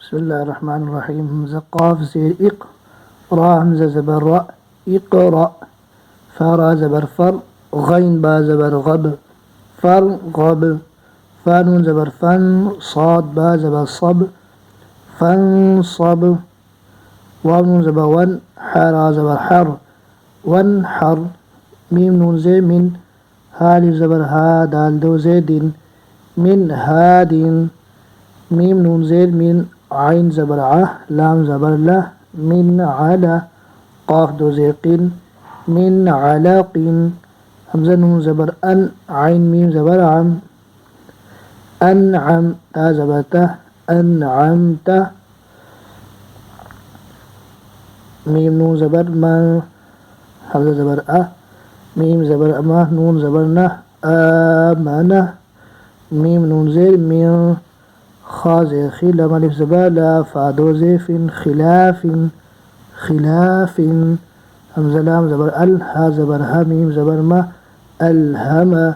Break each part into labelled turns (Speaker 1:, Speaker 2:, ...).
Speaker 1: بسم الله الرحمن الرحيم. همزة قاف زير إق، را همزة زبر را، اقرأ. فارا زبر فر، غين با زبر غب، فر غب. فانون زبر فن، صاد با زبر صب، فانصب. واو زبر ون، حرا زبر حر، وانحر. ميم نون زي من، هالف زبر ها، دال دو زيد، من هاد. ميم نون زيد من، عين زبر ع، لام زبر له، من على. قاف دو زيقين، من علق. همزة نون زبر أن، عين ميم زبر عم، أنعم. تا زبر ته، أنعمت. ميم نون زبر ما، همزة زبر أ، ميم زبر أما، نون زبر نه، آمنه. ميم نون زير من، خا زي خي، لام ألف زبر لا، فا دو زيف، خلاف خلاف. همزة لام زبر ال، ها زبر ها، ميم زبر ما، ألهم.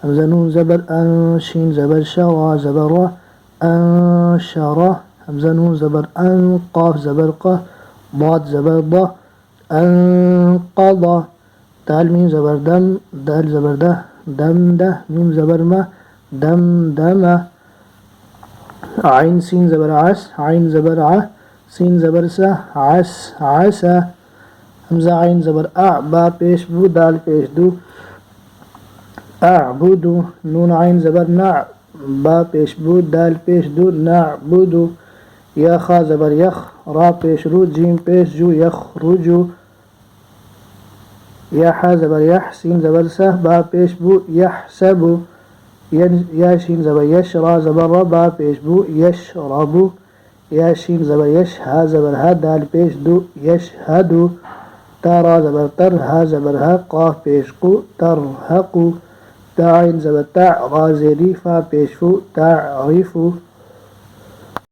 Speaker 1: همزة نون زبر أن، شين زبر شا، زبر را، أنشره. همزة نون زبر أن، قاف زبر قه، ضاد زبر ضه، أنقضى. دال ميم زبر دم، دال زبر ده، دم ده. ميم زبر ما، دم دمه. عين سين زبر عس، عين زبر ع، سين زبر سه، عس عسى. همزة عين زبر أع، با پیش بو، دال پیش دو، أعبد. نون عين زبر نع، با پیش بو، دال پیش دو، نعبد. یا خا زبر یخ، را پیش رو، جیم پیش جو، یخرجو. یا حا زبر یح، سین زبر سه، با پیش بو، یحسبو. یا شین زبر یش، را زبر را، با پیش بو، یشربو. یا شین زبر یش، ها زبر ها، دال پیش دو، یشهدو. تا را زبر تر، ها زبر ها، قاف پیش قو، ترهقو. تا عین زبر تع، را زیری، فا پیش فو، تعرفو.